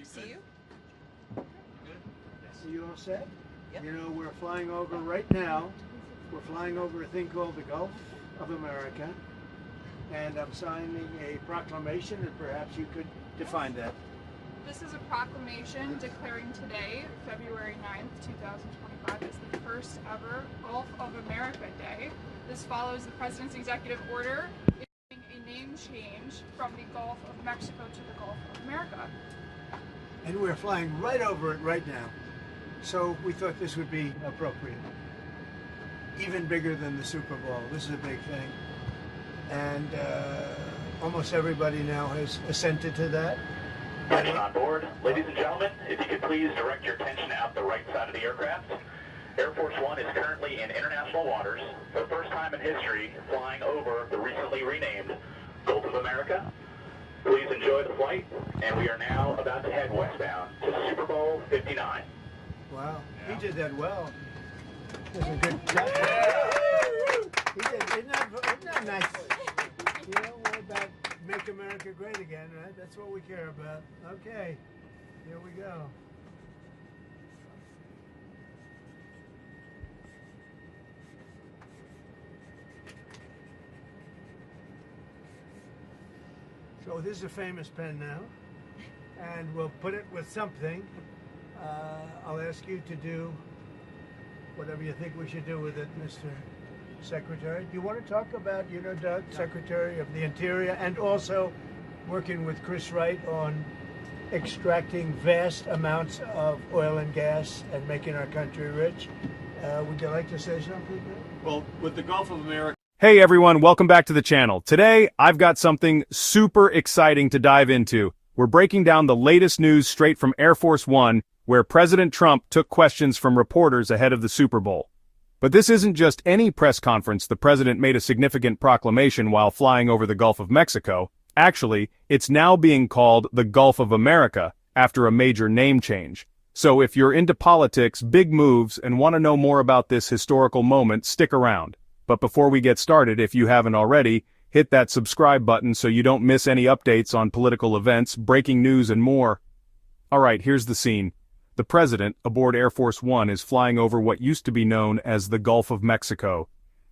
to see you. Are you all set? Yep. You know, we're flying over right now. We're flying over a thing called the Gulf of America. And I'm signing a proclamation, and perhaps you could define that. This is a proclamation declaring today, February 9th, 2025, as the first ever Gulf of America Day. This follows the President's executive order issuing a name change from the Gulf of Mexico to the Gulf of America. And we're flying right over it right now. So we thought this would be appropriate. Even bigger than the Super Bowl. This is a big thing. And almost everybody now has assented to that. Attention on board. Ladies and gentlemen, if you could please direct your attention out the right side of the aircraft. Air Force One is currently in international waters, for the first time in history, flying over the recently renamed Gulf of America. Please enjoy the flight, and we are now about to head westbound to Super Bowl 59. Wow, he did that well. That's a good job. He did. Isn't that nice? You know, we're about make America great again, right? That's what we care about. Okay, here we go. So this is a famous pen now, and we'll put it with something. I'll ask you to do whatever you think we should do with it, Mr. Secretary. Do you want to talk about, you know, Doug, Secretary of the Interior, and also working with Chris Wright on extracting vast amounts of oil and gas and making our country rich? Would you like to say something? Well, with the Gulf of America. Hey everyone, welcome back to the channel. Today, I've got something super exciting to dive into. We're breaking down the latest news straight from Air Force One, where President Trump took questions from reporters ahead of the Super Bowl. But this isn't just any press conference. The president made a significant proclamation while flying over the Gulf of Mexico. Actually, it's now being called the Gulf of America, after a major name change. So if you're into politics, big moves, and want to know more about this historical moment, stick around. But before we get started, if you haven't already, hit that subscribe button so you don't miss any updates on political events, breaking news, and more. Alright, here's the scene. The president, aboard Air Force One, is flying over what used to be known as the Gulf of Mexico.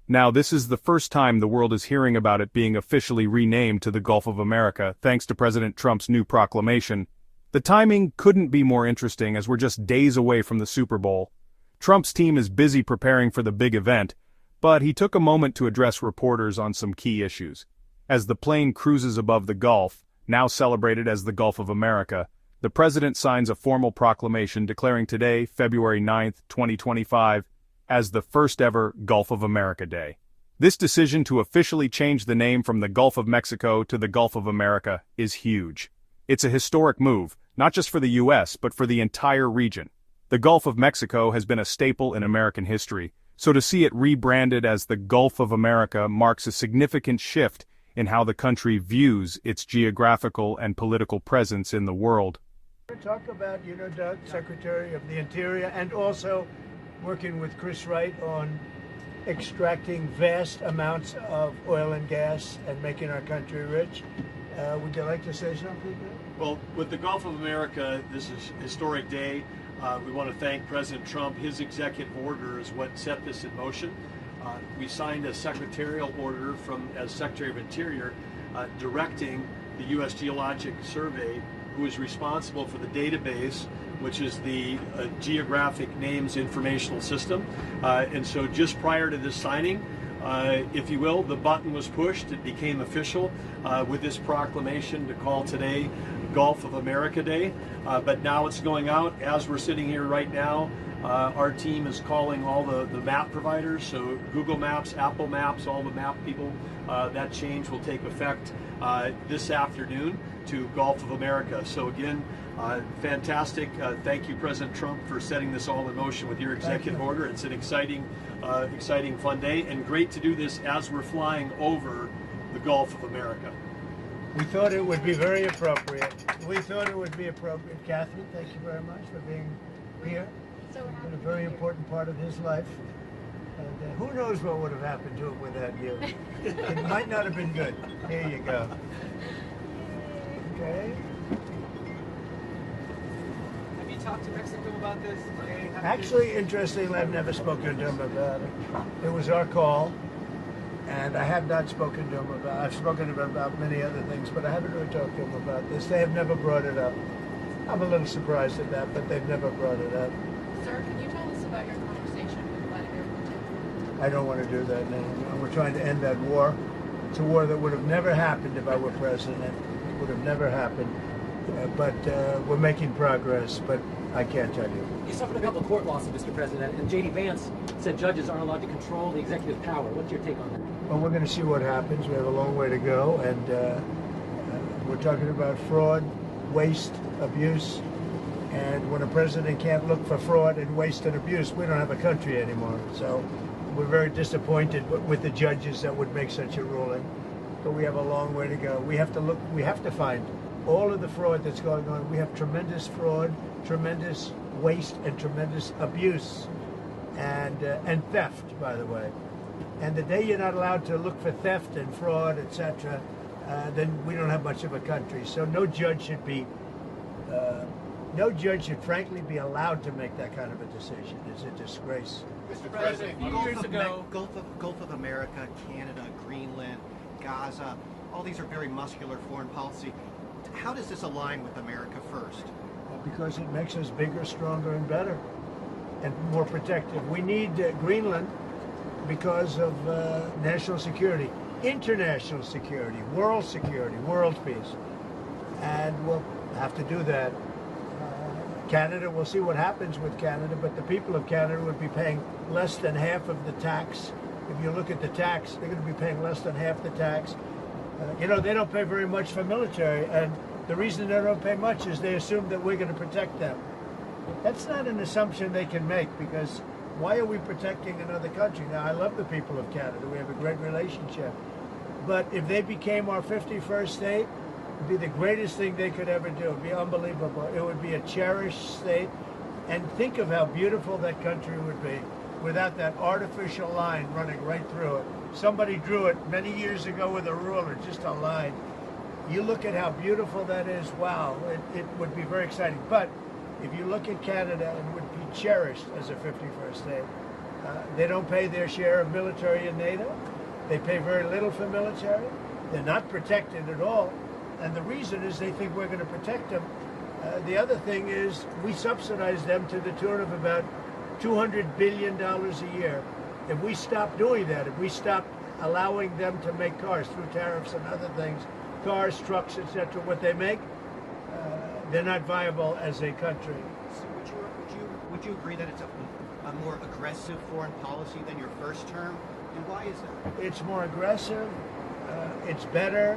Now, this is the first time the world is hearing about it being officially renamed to the Gulf of America, thanks to President Trump's new proclamation. The timing couldn't be more interesting, as we're just days away from the Super Bowl. Trump's team is busy preparing for the big event, but he took a moment to address reporters on some key issues. As the plane cruises above the Gulf, now celebrated as the Gulf of America, the president signs a formal proclamation declaring today, February 9th, 2025, as the first ever Gulf of America Day. This decision to officially change the name from the Gulf of Mexico to the Gulf of America is huge. It's a historic move, not just for the U.S., but for the entire region. The Gulf of Mexico has been a staple in American history, so to see it rebranded as the Gulf of America marks a significant shift in how the country views its geographical and political presence in the world. Talk about, you know, Doug, Secretary of the Interior, and also working with Chris Wright on extracting vast amounts of oil and gas and making our country rich. Would you like to say something? Well, with the Gulf of America, this is a historic day. We want to thank President Trump. His executive order is what set this in motion. We signed a secretarial order as Secretary of Interior directing the U.S. Geologic Survey, who is responsible for the database, which is the Geographic Names Informational System. And so just prior to this signing, if you will, the button was pushed. It became official with this proclamation to call today Gulf of America Day. But now it's going out. As we're sitting here right now, our team is calling all the map providers, so Google Maps, Apple Maps, all the map people. That change will take effect this afternoon to Gulf of America. So again, fantastic. Thank you, President Trump, for setting this all in motion with your executive order. It's an exciting, fun day, and great to do this as we're flying over the Gulf of America. We thought it would be very appropriate. Catherine, thank you very much for being here. So It's been a very important part of his life. And who knows what would have happened to him without you. It might not have been good. Here you go. Okay. talked to Mexico about this? Actually, interestingly, I've never spoken to him about it. It was our call, and I have not spoken to him about it. I've spoken to him about many other things, but I haven't really talked to him about this. They have never brought it up. I'm a little surprised at that, but they've never brought it up. Sir, can you tell us about your conversation with Vladimir Putin? I don't want to do that now. We're trying to end that war. It's a war that would have never happened if I were president. It would have never happened. But we're making progress, but I can't tell you. You suffered a couple of court losses, Mr. President, and J.D. Vance said judges aren't allowed to control the executive power. What's your take on that? Well, we're going to see what happens. We have a long way to go, and we're talking about fraud, waste, abuse. And when a president can't look for fraud and waste and abuse, we don't have a country anymore. So we're very disappointed with the judges that would make such a ruling. But we have a long way to go. We have to look. We have to find all of the fraud that's going on. We have tremendous fraud, tremendous waste, and tremendous abuse, and theft, by the way. And the day you're not allowed to look for theft and fraud, etc., then we don't have much of a country. So no judge should be, frankly be allowed to make that kind of a decision. It's a disgrace. Mr. President, a few years ago, Gulf of America, Canada, Greenland, Gaza, all these are very muscular foreign policy. How does this align with America first? Because it makes us bigger, stronger, and better, and more protective. We need Greenland because of national security, international security, world peace. And we'll have to do that. Canada, we'll see what happens with Canada, but the people of Canada would be paying less than half of the tax. If you look at the tax, they're going to be paying less than half the tax. They don't pay very much for military, and the reason they don't pay much is they assume that we're going to protect them. That's not an assumption they can make, because why are we protecting another country? Now, I love the people of Canada. We have a great relationship. But if they became our 51st state, it would be the greatest thing they could ever do. It would be unbelievable. It would be a cherished state. And think of how beautiful that country would be without that artificial line running right through it. Somebody drew it many years ago with a ruler, just a line. You look at how beautiful that is, wow, it would be very exciting. But if you look at Canada, it would be cherished as a 51st state. They don't pay their share of military in NATO. They pay very little for military. They're not protected at all. And the reason is they think we're going to protect them. The other thing is we subsidize them to the tune of about $200 billion a year. If we stop doing that, if we stop allowing them to make cars through tariffs and other things, cars, trucks, etc., what they make, they're not viable as a country. So would you agree that it's a more aggressive foreign policy than your first term? And why is that? It's more aggressive. It's better.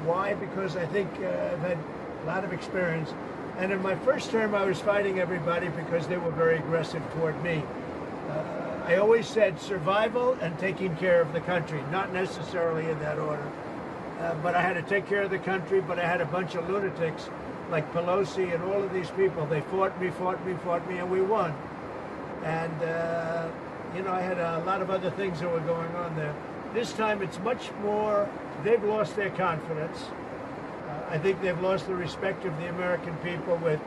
Why? Because I think I've had a lot of experience. And in my first term, I was fighting everybody because they were very aggressive toward me. I always said survival and taking care of the country, not necessarily in that order. But I had to take care of the country, but I had a bunch of lunatics like Pelosi and all of these people. They fought me, and we won. And, I had a lot of other things that were going on there. This time it's much more, they've lost their confidence. I think they've lost the respect of the American people with,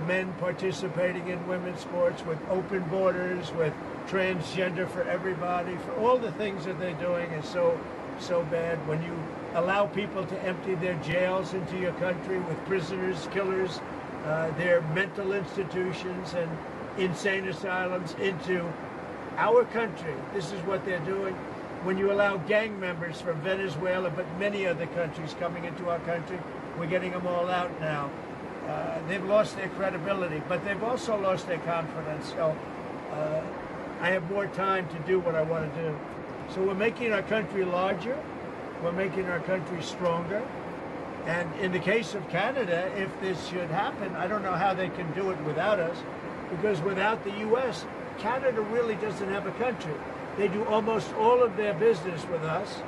men participating in women's sports, with open borders, with transgender for everybody, for all the things that they're doing is so bad. When you allow people to empty their jails into your country with prisoners, killers, their mental institutions and insane asylums into our country, this is what they're doing. When you allow gang members from Venezuela, but many other countries coming into our country, we're getting them all out now. They've lost their credibility, but they've also lost their confidence. So I have more time to do what I want to do. So we're making our country larger. We're making our country stronger. And in the case of Canada, if this should happen, I don't know how they can do it without us, because without the U.S., Canada really doesn't have a country. They do almost all of their business with us.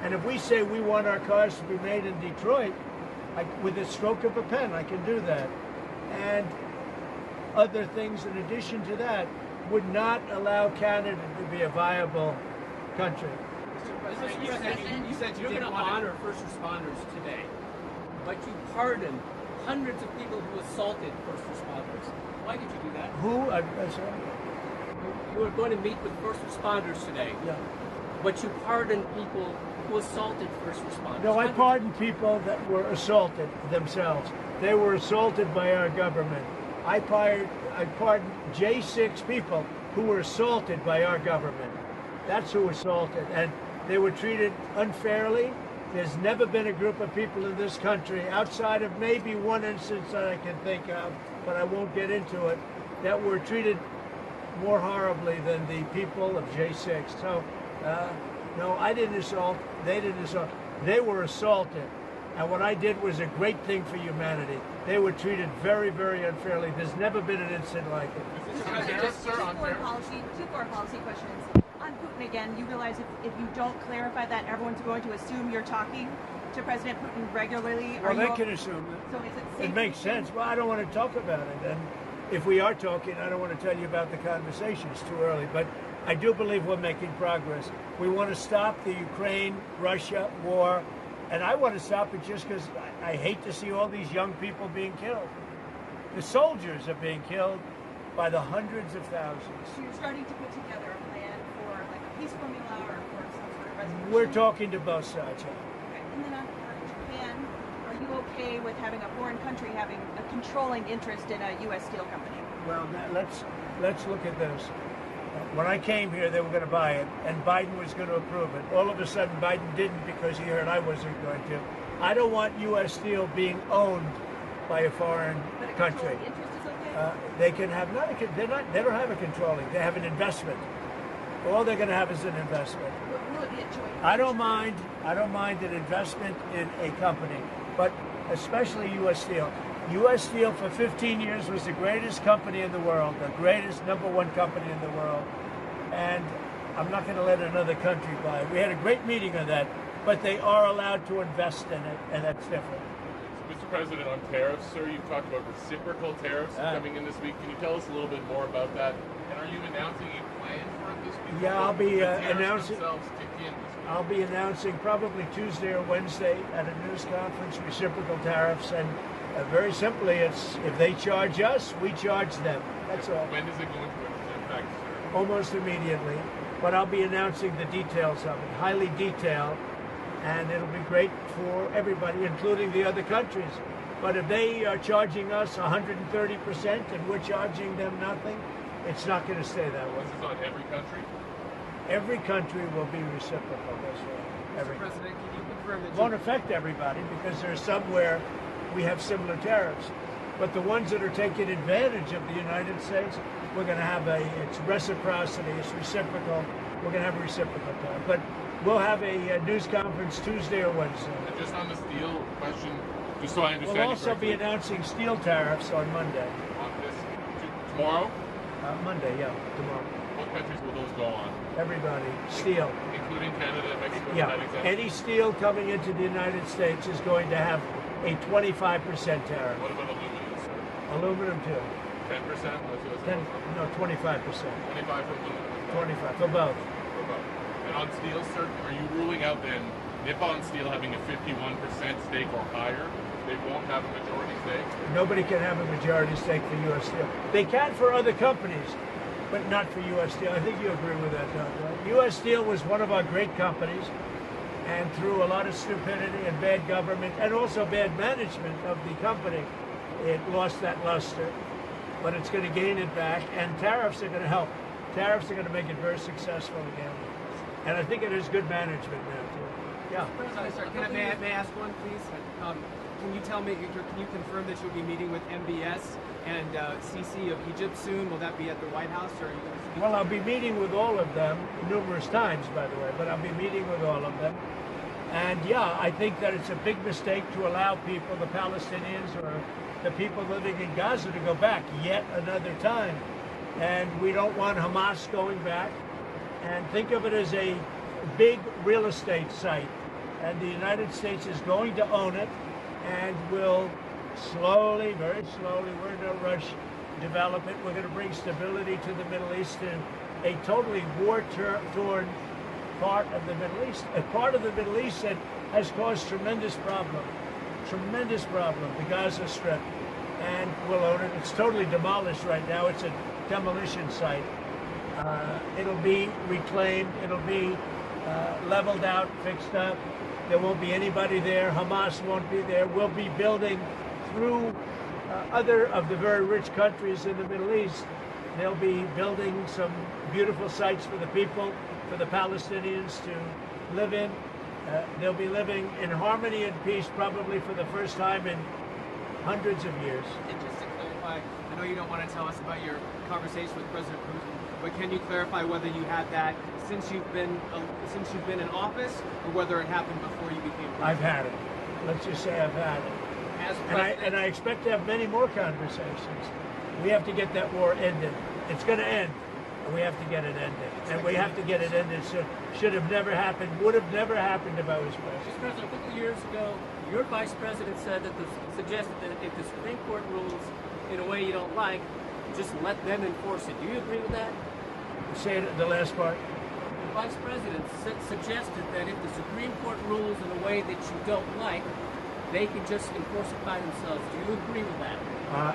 And if we say we want our cars to be made in Detroit, with a stroke of a pen, I can do that. And other things in addition to that would not allow Canada to be a viable country. Mr. President, you said you're going to honor first responders today, but you pardon hundreds of people who assaulted first responders. Why did you do that? Who? I'm sorry. You were going to meet with first responders today, Yeah. but you pardoned people who assaulted first responders. No, I Why pardoned people that were assaulted themselves. They were assaulted by our government. I pardoned J6 people who were assaulted by our government. That's who assaulted, and they were treated unfairly. There's never been a group of people in this country, outside of maybe one instance that I can think of, but I won't get into it, that were treated more horribly than the people of J6. So, no, I didn't assault. They didn't assault. They were assaulted. And what I did was a great thing for humanity. They were treated very, very unfairly. There's never been an incident like it. Just two foreign policy questions. On Putin again, you realize if you don't clarify that, everyone's going to assume you're talking to President Putin regularly. Well, they can assume that. So is it safe It makes sense. Well, I don't want to talk about it. And if we are talking, I don't want to tell you about the conversation. It's too early. But I do believe we're making progress. We want to stop the Ukraine-Russia war. And I want to stop it just because I hate to see all these young people being killed. The soldiers are being killed by the hundreds of thousands. So you're starting to put together a plan for like a peace formula or for some sort of resolution? We're talking to both sides. Okay. And then on Japan, are you okay with having a foreign country having a controlling interest in a U.S. steel company? Well, let's look at this. When I came here, they were going to buy it, and Biden was going to approve it. All of a sudden, Biden didn't because he heard I wasn't going to. I don't want U.S. steel being owned by a foreign But a country. controlling interest is okay? They can have they don't have a controlling. They have an investment. All they're going to have is an investment. Will it be a joint I don't mind an investment in a company, but especially U.S. Steel. U.S. Steel for 15 years was the greatest company in the world, the greatest #1 company in the world, and I'm not going to let another country buy it. We had a great meeting on that, but they are allowed to invest in it, and that's different. Mr. President, on tariffs, sir, you've talked about reciprocal tariffs coming in this week. Can you tell us a little bit more about that? And are you announcing a plan for it this week? Yeah, I'll be The tariffs announcing. themselves kick in this week. I'll be announcing probably Tuesday or Wednesday at a news conference reciprocal tariffs, and very simply, it's if they charge us, we charge them. That's all. When is it going to impact, sir? Almost immediately. But I'll be announcing the details of it, highly detailed, and it'll be great for everybody, including the other countries. But if they are charging us 130% and we're charging them nothing, it's not going to stay that way. This is on every country? Every country will be reciprocal. That's right. Mr. President, can you confirm that It won't affect everybody because there's some where we have similar tariffs. But the ones that are taking advantage of the United States, we're going to have it's reciprocity, it's reciprocal. We're going to have a reciprocal tariff. But we'll have a news conference Tuesday or Wednesday. And just on the steel question, just so I understand We'll you also be correctly, announcing steel tariffs on Monday. on this tomorrow, Monday, yeah, tomorrow. what countries will those go on? Everybody, steel. Including Canada and Mexico? Yeah, Is that exempt? any steel coming into the United States is going to have a 25% tariff. What about aluminum, sir? Aluminum too. 10%? 25%. 25 for aluminum. 25 for both. And on steel, sir, are you ruling out then Nippon Steel having a 51% stake or higher? They won't have a majority stake? Nobody can have a majority stake for U.S. Steel. They can for other companies, but not for U.S. Steel. I think you agree with that, don't you? U.S. Steel was one of our great companies, and through a lot of stupidity and bad government, and also bad management of the company, it lost that luster. But it's going to gain it back, and tariffs are going to help. Tariffs are going to make it very successful again. And I think it is good management now, too. Yeah. Sorry, may I ask one, please? Can you tell me, can you confirm that you'll be meeting with MBS and CC of Egypt soon? Will that be at the White House, or are you going to speak? Well, I'll be meeting with all of them numerous times, by the way, but I'll be meeting with all of them. And yeah, I think that it's a big mistake to allow people, the Palestinians or the people living in Gaza, to go back yet another time. And we don't want Hamas going back. And think of it as a big real estate site. And the United States is going to own it and will slowly, very slowly, we're in no rush, develop it. We're going to bring stability to the Middle East and a totally war-torn part of the Middle East, a part of the Middle East that has caused tremendous problems. tremendous problem, the Gaza Strip, and we'll own it. It's totally demolished right now. It's a demolition site. It'll be reclaimed. It'll be leveled out, fixed up. There won't be anybody there. Hamas won't be there. We'll be building through other of the very rich countries in the Middle East. They'll be building some beautiful sites for the people, for the Palestinians to live in. They'll be living in harmony and peace probably for the first time in hundreds of years. And just to clarify, I know you don't want to tell us about your conversation with President Putin, but can you clarify whether you had that since you've been in office, or whether it happened before you became president? I've had it. Let's just say I've had it. And I expect to have many more conversations. We have to get that war ended. It's going to end. And we have to get it ended. And we have to get it ended. So should have never happened, would have never happened if I was president. Mr. President, a couple of years ago, your vice president said that suggested that if the Supreme Court rules in a way you don't like, just let them enforce it. Do you agree with that? Say it, the last part. The vice president suggested that if the Supreme Court rules in a way that you don't like, they can just enforce it by themselves. Do you agree with that?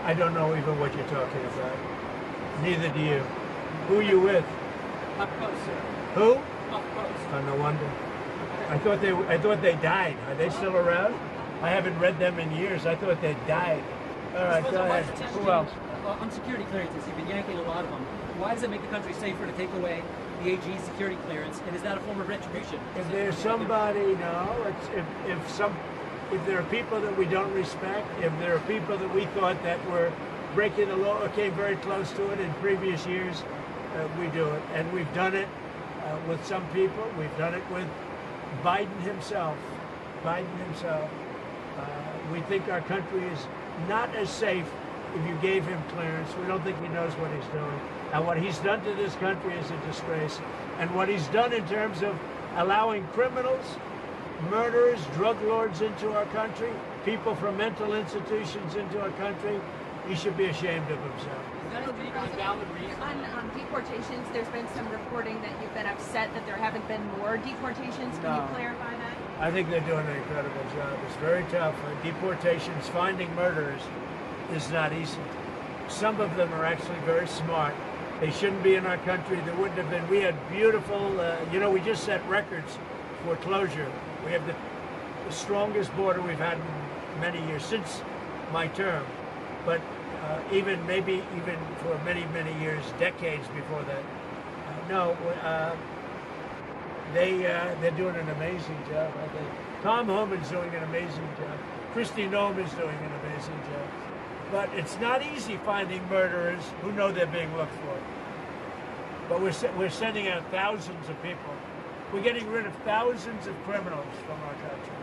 I don't know even what you're talking about. Neither do you. Who are you with? Up close, sir. Who? Up close. Oh, no wonder. I thought they died. Are they still around? I haven't read them in years. I thought they died. All right, go ahead. Who else? On security clearances, you've been yanking a lot of them. Why does it make the country safer to take away the AG's security clearance? And is that a form of retribution? If there's somebody, no. If there are people that we don't respect, if there are people that we thought that were breaking the law or came very close to it in previous years, we do it. And we've done it with some people. We've done it with Biden himself. We think our country is not as safe if you gave him clearance. We don't think he knows what he's doing. And what he's done to this country is a disgrace. And what he's done in terms of allowing criminals, murderers, drug lords into our country, people from mental institutions into our country, he should be ashamed of himself. Is that a valid reason? On deportations, there's been some reporting that you've been upset that there haven't been more deportations. Can you clarify that? I think they're doing an incredible job. It's very tough. Deportations, finding murderers is not easy. Some of them are actually very smart. They shouldn't be in our country. There wouldn't have been. We had beautiful, we just set records for closure. We have the strongest border we've had in many years, since my term. But even for many, many years, decades before that. They're doing an amazing job, I think. Tom Homan's doing an amazing job. Kristi Noem is doing an amazing job. But it's not easy finding murderers who know they're being looked for. But we're sending out thousands of people. We're getting rid of thousands of criminals from our country.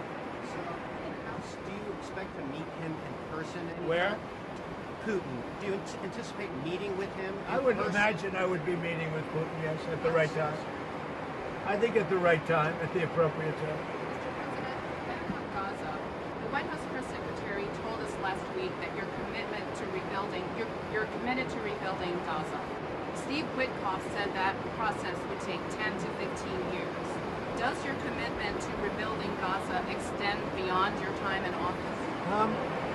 So, do you expect to meet him in person? Where? Putin. Do you anticipate meeting with him? I would imagine I would be meeting with Putin, yes, at the right time. I think at the right time, at the appropriate time. Back on Gaza, the White House press secretary told us last week that you're committed to rebuilding Gaza. Steve Witkoff said that process would take 10 to 15 years. Does your commitment to rebuilding Gaza extend beyond your time in office? I'm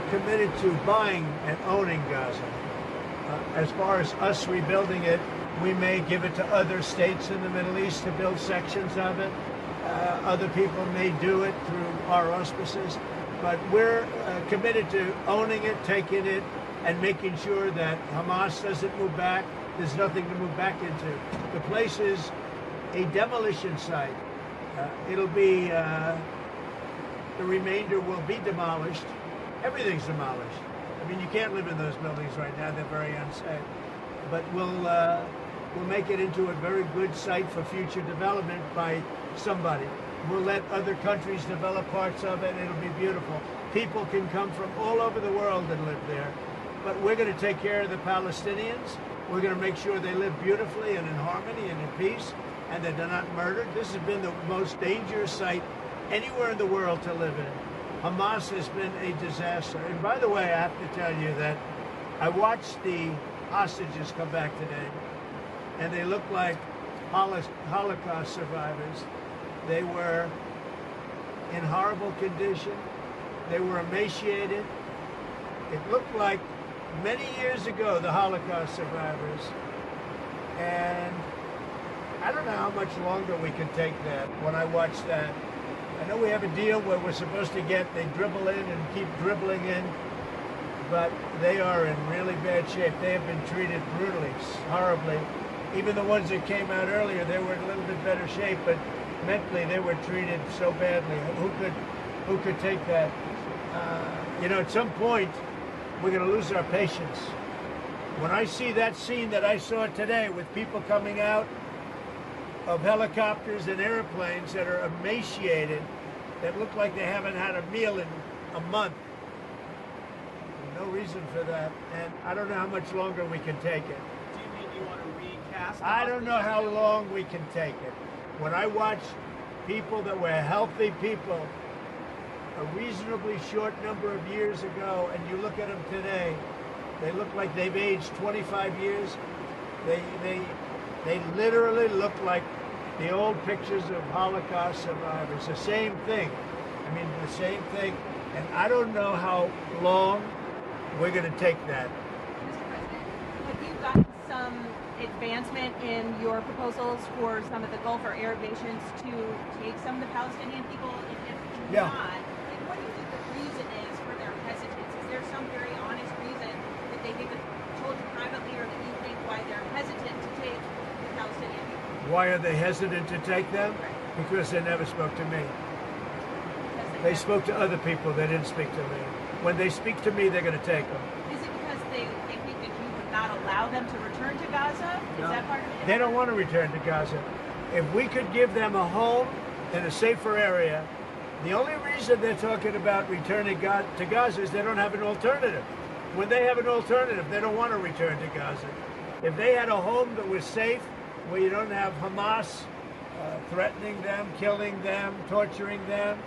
committed to buying and owning Gaza. As far as us rebuilding it, we may give it to other states in the Middle East to build sections of it. Other people may do it through our auspices. But we're committed to owning it, taking it, and making sure that Hamas doesn't move back. There's nothing to move back into. The place is a demolition site. It'll be, the remainder will be demolished. Everything's demolished. I mean, you can't live in those buildings right now. They're very unsafe. But we'll make it into a very good site for future development by somebody. We'll let other countries develop parts of it. It'll be beautiful. People can come from all over the world and live there. But we're going to take care of the Palestinians. We're going to make sure they live beautifully and in harmony and in peace, and that they're not murdered. This has been the most dangerous site anywhere in the world to live in. Hamas has been a disaster. And by the way, I have to tell you that I watched the hostages come back today, and they look like Holocaust survivors. They were in horrible condition. They were emaciated. It looked like many years ago, the Holocaust survivors. And I don't know how much longer we can take that when I watch that. I know we have a deal where we're supposed to they dribble in and keep dribbling in, but they are in really bad shape. They have been treated brutally, horribly. Even the ones that came out earlier, they were in a little bit better shape, but mentally they were treated so badly. Who could take that? At some point, we're going to lose our patience. When I see that scene that I saw today with people coming out of helicopters and airplanes that are emaciated, that look like they haven't had a meal in a month, no reason for that. And I don't know how much longer we can take it. Do you mean you want to recast? I don't know how long we can take it. When I watch people that were healthy people a reasonably short number of years ago, and you look at them today, they look like they've aged 25 years. They literally look like the old pictures of Holocaust survivors. The same thing. I mean, the same thing. And I don't know how long we're going to take that. Mr. President, have you gotten some advancement in your proposals for some of the Gulf or Arab nations to take some of the Palestinian people? And if not, what do you think the reason is for their hesitance? Is there some very honest reason that they haven't told you privately, or that you think why they're hesitant to take the Palestinian people? Why are they hesitant to take them? Because they never spoke to me. They spoke to other people. They didn't speak to me. When they speak to me, they're going to take them. Is it because they think that you would not allow them to return to Gaza? Is that part of it? They don't want to return to Gaza. If we could give them a home in a safer area, the only reason they're talking about returning to Gaza is they don't have an alternative. When they have an alternative, they don't want to return to Gaza. If they had a home that was safe, where you don't have Hamas threatening them, killing them, torturing them,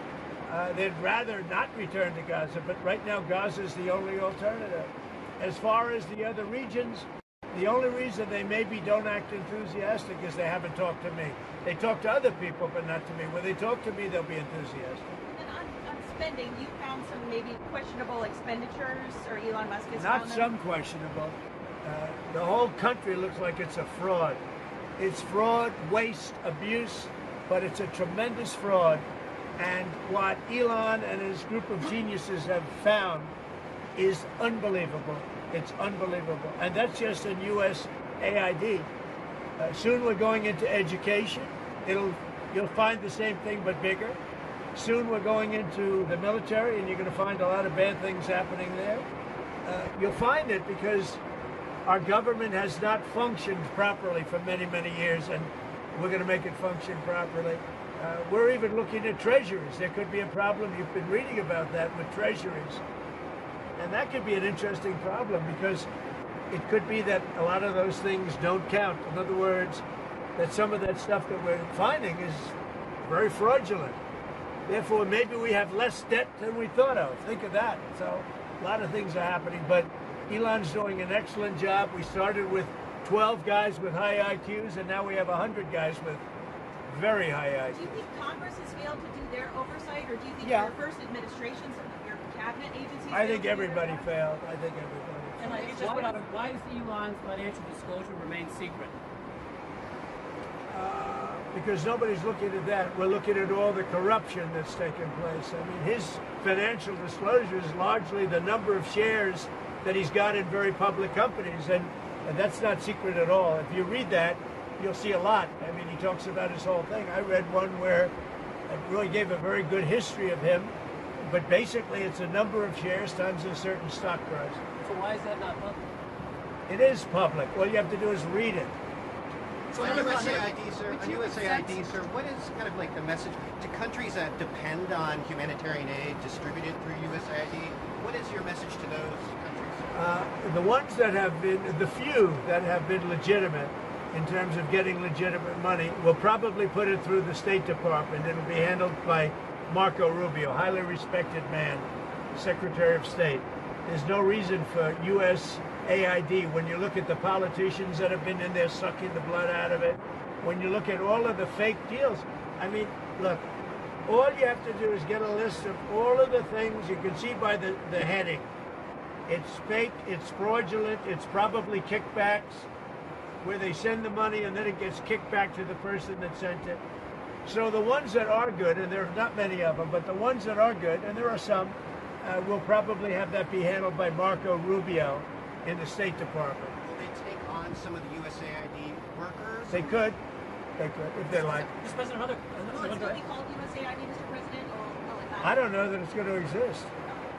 they'd rather not return to Gaza. But right now, Gaza is the only alternative. As far as the other regions, the only reason they maybe don't act enthusiastic is they haven't talked to me. They talk to other people, but not to me. When they talk to me, they'll be enthusiastic. And on spending, you found some maybe questionable expenditures, or Elon Musk has Not found them? some questionable. The whole country looks like it's a fraud. It's fraud, waste, abuse, but it's a tremendous fraud. And what Elon and his group of geniuses have found is unbelievable. It's unbelievable. And that's just in U.S. AID. Soon we're going into education. You'll find the same thing, but bigger. Soon we're going into the military, and you're going to find a lot of bad things happening there. You'll find it because our government has not functioned properly for many, many years, and we're going to make it function properly. We're even looking at treasuries. There could be a problem. You've been reading about that with treasuries. And that could be an interesting problem, because it could be that a lot of those things don't count. In other words, that some of that stuff that we're finding is very fraudulent. Therefore, maybe we have less debt than we thought of. Think of that. So a lot of things are happening, but Elon's doing an excellent job. We started with 12 guys with high IQs, and now we have 100 guys with very high IQs. Do you think Congress has failed to do their oversight, or do you think your first administration, some of your cabinet agencies? I think everybody failed. I think everybody. And Why does Elon's financial disclosure remain secret? Because nobody's looking at that. We're looking at all the corruption that's taken place. I mean, his financial disclosure is largely the number of shares that he's got in very public companies, and that's not secret at all. If you read that, you'll see a lot. I mean, he talks about his whole thing. I read one where it really gave a very good history of him, but basically it's a number of shares times a certain stock price. So why is that not public? It is public. All you have to do is read it. So on USAID, sir, what is kind of like the message to countries that depend on humanitarian aid distributed through USAID? What is your message to those countries? The ones that have been, the few that have been legitimate in terms of getting legitimate money, will probably put it through the State Department. It'll be handled by Marco Rubio, highly respected man, Secretary of State. There's no reason for USAID, when you look at the politicians that have been in there sucking the blood out of it, when you look at all of the fake deals. I mean, look, All you have to do is get a list of all of the things you can see by the heading. It's fake, it's fraudulent, it's probably kickbacks, where they send the money and then it gets kicked back to the person that sent it. So the ones that are good, and there are not many of them, but the ones that are good, and there are some, will probably have that be handled by Marco Rubio in the State Department. Will they take on some of the USAID workers? They could, if they like. Will it still be called USAID, Mr. President, or will it not? I don't know that it's going to exist.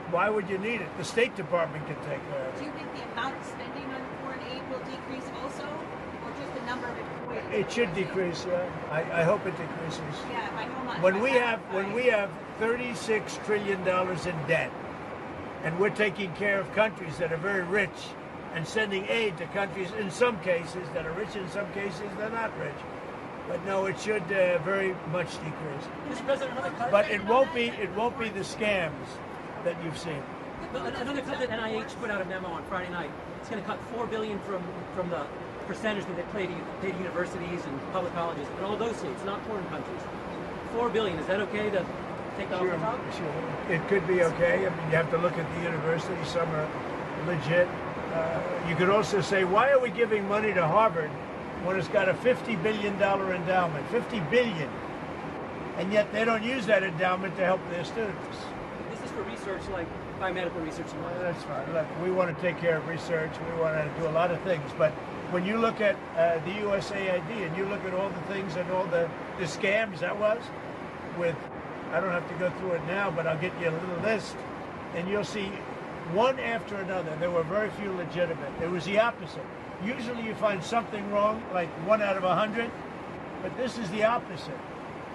Why would you need it? The State Department can take care of Do it. you think the amount of spending on foreign aid will decrease also, or just the number of employees? It should decrease, yeah. I hope it decreases. Yeah, by how much? When we have $36 trillion in debt, and we're taking care of countries that are very rich and sending aid to countries in some cases that are rich, in some cases they're not rich. But no, it should very much decrease. Mr. President, But it won't be the scams that you've seen. another cut that NIH put out a memo on Friday night. It's going to cut $4 billion from the percentage that they pay to universities and public colleges, but all those states, not foreign countries. $4 billion. Is that okay to take that off the top? Sure. It could be okay. I mean, you have to look at the universities. Some are legit. You could also say, why are we giving money to Harvard when it's got a $50 billion endowment? $50 billion. And yet they don't use that endowment to help their students. This is for research like biomedical research. That's fine. Look, we want to take care of research. We want to do a lot of things. But when you look at the USAID and you look at all the things and all the scams that was with, I don't have to go through it now, but I'll get you a little list, and you'll see one after another. There were very few legitimate. It was the opposite. Usually you find something wrong, like 1 out of 100, but this is the opposite.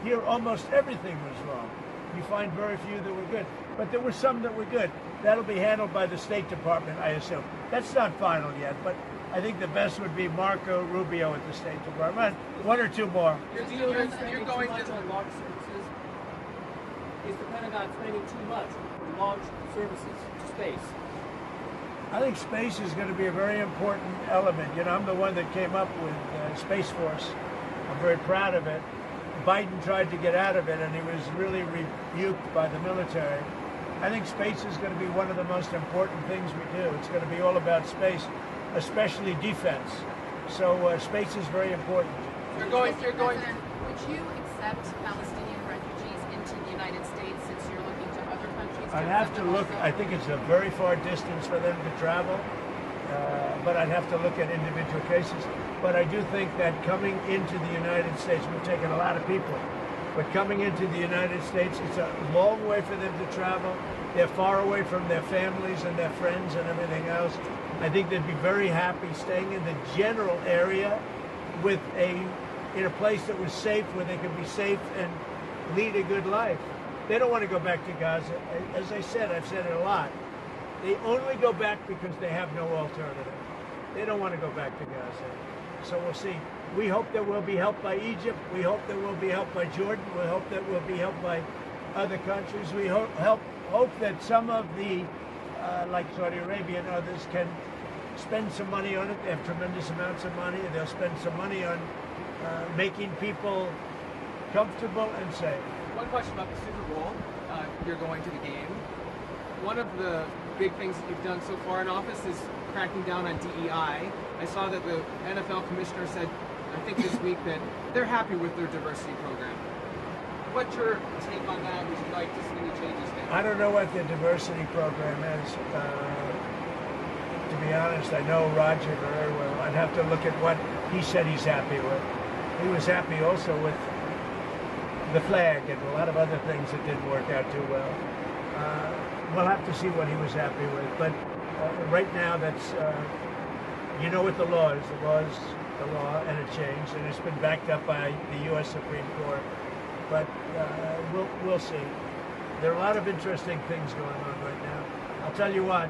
Here, almost everything was wrong. You find very few that were good, but there were some that were good. That'll be handled by the State Department, I assume. That's not final yet, but I think the best would be Marco Rubio at the State Department. One or two more. You're going to launch services. Is the Pentagon spending too much for launch services to space? I think space is going to be a very important element. You know, I'm the one that came up with Space Force. I'm very proud of it. Biden tried to get out of it, and he was really rebuked by the military. I think space is going to be one of the most important things we do. It's going to be all about space, especially defense. So space is very important. Would you accept Palestinian refugees into the United States since you're looking to other countries? I'd have to look. I think it's a very far distance for them to travel, but I'd have to look at individual cases. But I do think that coming into the United States, we've taken a lot of people, but coming into the United States, it's a long way for them to travel. They're far away from their families and their friends and everything else. I think they'd be very happy staying in the general area with in a place that was safe, where they could be safe and lead a good life. They don't want to go back to Gaza. As I said, I've said it a lot. They only go back because they have no alternative. They don't want to go back to Gaza. So we'll see. We hope that we'll be helped by Egypt. We hope that we'll be helped by Jordan. We hope that we'll be helped by other countries. We hope that some of the, like Saudi Arabia and others, can spend some money on it. They have tremendous amounts of money. They'll spend some money on making people comfortable and safe. One question about the Super Bowl. You're going to the game. One of the big things that you've done so far in office is cracking down on DEI. I saw that the NFL commissioner said, I think this week, that they're happy with their diversity program. What's your take on that? Would you like to see any changes there? I don't know what the diversity program is. To be honest, I know Roger very well. I'd have to look at what he said he's happy with. He was happy also with the flag and a lot of other things that didn't work out too well. We'll have to see what he was happy with. But right now, that's, you know what the law is. The law is the law, and it changed, and it's been backed up by the U.S. Supreme Court. But we'll see. There are a lot of interesting things going on right now. I'll tell you what,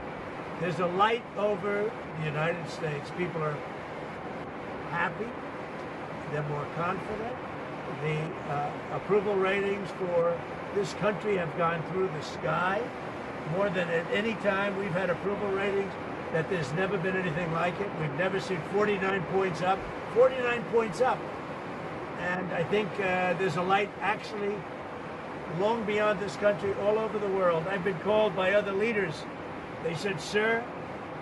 there's a light over the United States. People are happy. They're more confident. The approval ratings for this country have gone through the sky. More than at any time we've had approval ratings that there's never been anything like it. We've never seen 49 points up. 49 points up. And I think there's a light actually long beyond this country, all over the world. I've been called by other leaders. They said, sir,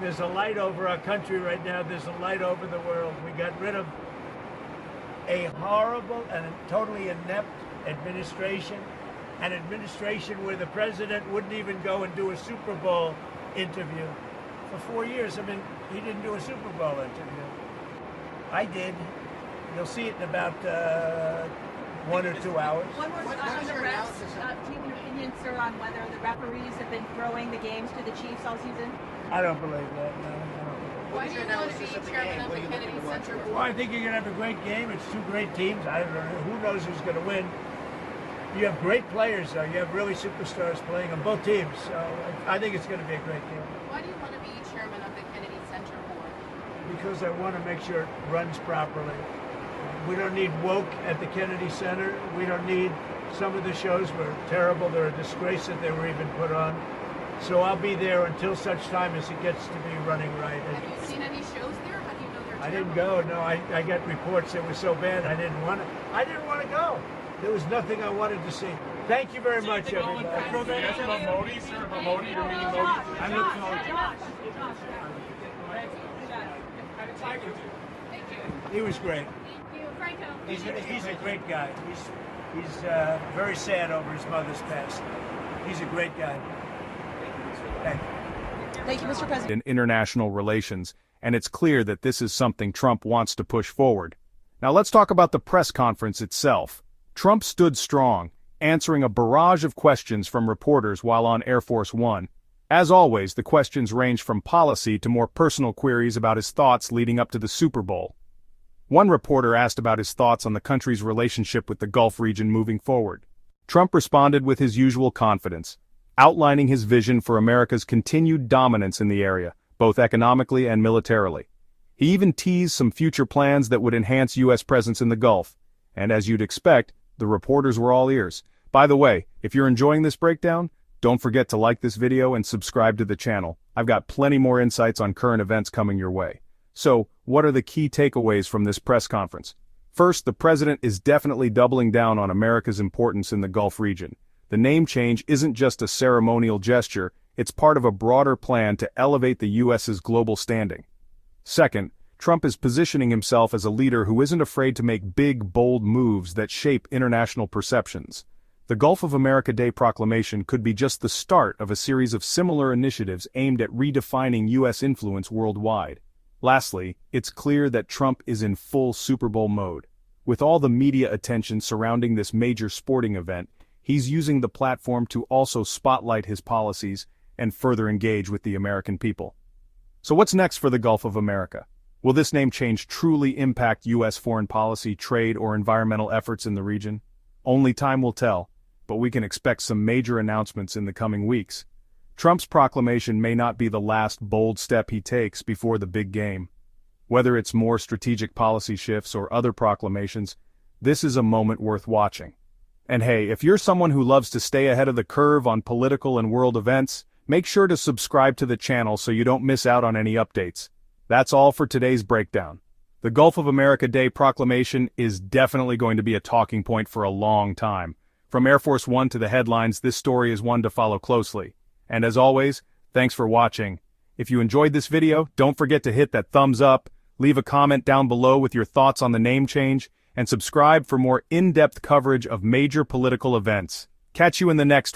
there's a light over our country right now. There's a light over the world. We got rid of a horrible and totally inept administration, an administration where the president wouldn't even go and do a Super Bowl interview. For 4 years, I mean, he didn't do a Super Bowl interview. I did. You'll see it in about 1 or 2 hours. One more on the refs. Do you have an opinion, sir, on whether the referees have been throwing the games to the Chiefs all season? I don't believe that, no. I don't believe that. Why do you want to be chairman of the Kennedy Center Board? Well, I think you're going to have a great game. It's two great teams. I don't know. Who knows who's going to win? You have great players, though. You have really superstars playing on both teams. So I think it's going to be a great game. Why do you want to be chairman of the Kennedy Center Board? Because I want to make sure it runs properly. We don't need woke at the Kennedy Center. We don't need, some of the shows were terrible. They're a disgrace that they were even put on. So I'll be there until such time as it gets to be running right. Have you seen any shows there? How do you know they're terrible? I didn't go. No, I got reports that were so bad I didn't want to go. There was nothing I wanted to see. Thank you very much, everybody. Yes, about Modi, sir. About Modi, you're meeting Modi. I look forward to it. He was great. He's a great guy. He's very sad over his mother's passing. He's a great guy. Thank you. Thank you, Mr. President. In international relations, and it's clear that this is something Trump wants to push forward. Now let's talk about the press conference itself. Trump stood strong, answering a barrage of questions from reporters while on Air Force One. As always, the questions range from policy to more personal queries about his thoughts leading up to the Super Bowl. One reporter asked about his thoughts on the country's relationship with the Gulf region moving forward. Trump responded with his usual confidence, outlining his vision for America's continued dominance in the area, both economically and militarily. He even teased some future plans that would enhance U.S. presence in the Gulf. And as you'd expect, the reporters were all ears. By the way, if you're enjoying this breakdown, don't forget to like this video and subscribe to the channel. I've got plenty more insights on current events coming your way. So, what are the key takeaways from this press conference? First, the president is definitely doubling down on America's importance in the Gulf region. The name change isn't just a ceremonial gesture, it's part of a broader plan to elevate the U.S.'s global standing. Second, Trump is positioning himself as a leader who isn't afraid to make big, bold moves that shape international perceptions. The Gulf of America Day proclamation could be just the start of a series of similar initiatives aimed at redefining U.S. influence worldwide. Lastly, it's clear that Trump is in full Super Bowl mode. With all the media attention surrounding this major sporting event, he's using the platform to also spotlight his policies and further engage with the American people. So what's next for the Gulf of America? Will this name change truly impact U.S. foreign policy, trade, or environmental efforts in the region? Only time will tell, but we can expect some major announcements in the coming weeks. Trump's proclamation may not be the last bold step he takes before the big game. Whether it's more strategic policy shifts or other proclamations, this is a moment worth watching. And hey, if you're someone who loves to stay ahead of the curve on political and world events, make sure to subscribe to the channel so you don't miss out on any updates. That's all for today's breakdown. The Gulf of America Day proclamation is definitely going to be a talking point for a long time. From Air Force One to the headlines, this story is one to follow closely. And as always, thanks for watching. If you enjoyed this video, don't forget to hit that thumbs up, leave a comment down below with your thoughts on the name change, and subscribe for more in-depth coverage of major political events. Catch you in the next one.